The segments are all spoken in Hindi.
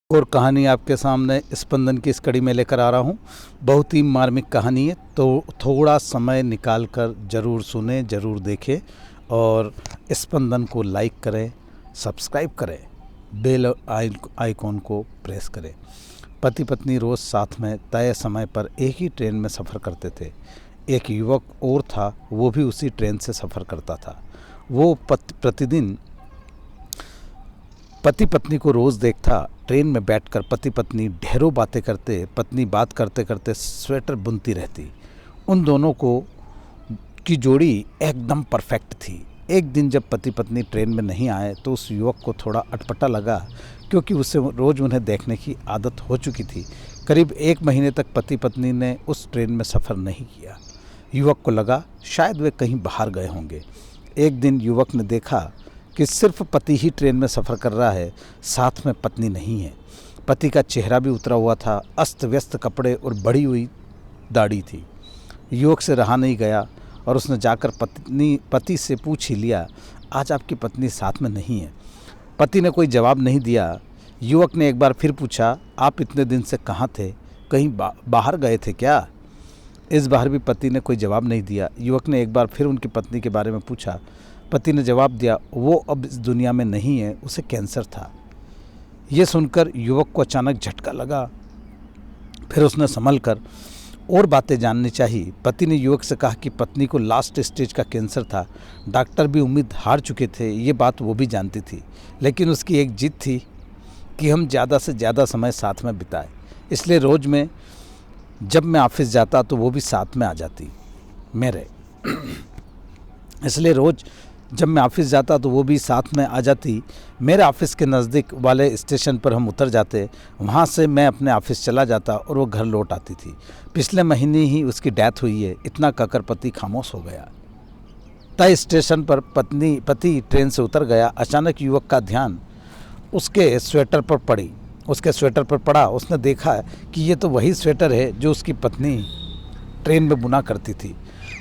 और कहानी आपके सामने स्पंदन की इस कड़ी में लेकर आ रहा हूँ। बहुत ही मार्मिक कहानी है, तो थोड़ा समय निकाल कर ज़रूर सुने, ज़रूर देखें और स्पंदन को लाइक करें, सब्सक्राइब करें, बेल आइकॉन को प्रेस करें। पति पत्नी रोज़ साथ में तय समय पर एक ही ट्रेन में सफ़र करते थे। एक युवक और था, वो भी उसी ट्रेन से सफ़र करता था। वो प्रतिदिन पति पत्नी को रोज़ देखता। ट्रेन में बैठकर पति पत्नी ढेरों बातें करते, पत्नी बात करते करते स्वेटर बुनती रहती। उन दोनों की जोड़ी एकदम परफेक्ट थी। एक दिन जब पति पत्नी ट्रेन में नहीं आए तो उस युवक को थोड़ा अटपटा लगा, क्योंकि उससे रोज़ उन्हें देखने की आदत हो चुकी थी। करीब 1 महीने तक पति पत्नी ने उस ट्रेन में सफ़र नहीं किया। युवक को लगा शायद वे कहीं बाहर गए होंगे। एक दिन युवक ने देखा कि सिर्फ पति ही ट्रेन में सफ़र कर रहा है, साथ में पत्नी नहीं है। पति का चेहरा भी उतरा हुआ था, अस्त व्यस्त कपड़े और बढ़ी हुई दाढ़ी थी। युवक से रहा नहीं गया और उसने जाकर पति से पूछ ही लिया, आज आपकी पत्नी साथ में नहीं है? पति ने कोई जवाब नहीं दिया। युवक ने एक बार फिर पूछा, आप इतने दिन से कहाँ थे? कहीं बाहर गए थे क्या? इस बार भी पति ने कोई जवाब नहीं दिया। युवक ने एक बार फिर उनकी पत्नी के बारे में पूछा। पति ने जवाब दिया, वो अब इस दुनिया में नहीं है, उसे कैंसर था। ये सुनकर युवक को अचानक झटका लगा। फिर उसने संभल कर और बातें जाननी चाहिए। पति ने युवक से कहा कि पत्नी को लास्ट स्टेज का कैंसर था। डॉक्टर भी उम्मीद हार चुके थे, ये बात वो भी जानती थी। लेकिन उसकी एक जिद थी कि हम ज़्यादा से ज़्यादा समय साथ में बिताए। इसलिए रोज़ जब मैं ऑफिस जाता तो वो भी साथ में आ जाती मेरे इसलिए रोज़ जब मैं ऑफिस जाता तो वो भी साथ में आ जाती। मेरे ऑफिस के नज़दीक वाले स्टेशन पर हम उतर जाते, वहाँ से मैं अपने ऑफिस चला जाता और वो घर लौट आती थी। पिछले महीने ही उसकी डेथ हुई है। इतना कहकर पति खामोश हो गया। तय स्टेशन पर पति ट्रेन से उतर गया। अचानक युवक का ध्यान उसके स्वेटर पर पड़ा। उसने देखा कि ये तो वही स्वेटर है जो उसकी पत्नी ट्रेन में बुना करती थी।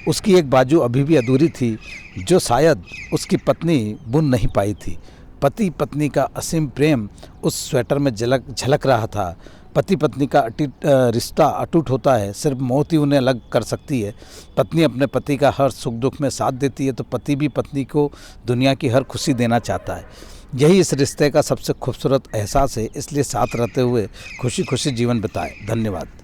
उसकी एक बाजू अभी भी अधूरी थी, जो शायद उसकी पत्नी बुन नहीं पाई थी। पति पत्नी का असीम प्रेम उस स्वेटर में झलक रहा था। पति पत्नी का रिश्ता अटूट होता है, सिर्फ मौत ही उन्हें अलग कर सकती है। पत्नी अपने पति का हर सुख दुख में साथ देती है, तो पति भी पत्नी को दुनिया की हर खुशी देना चाहता है। यही इस रिश्ते का सबसे खूबसूरत एहसास है। इसलिए साथ रहते हुए खुशी खुशी जीवन बिताएं। धन्यवाद।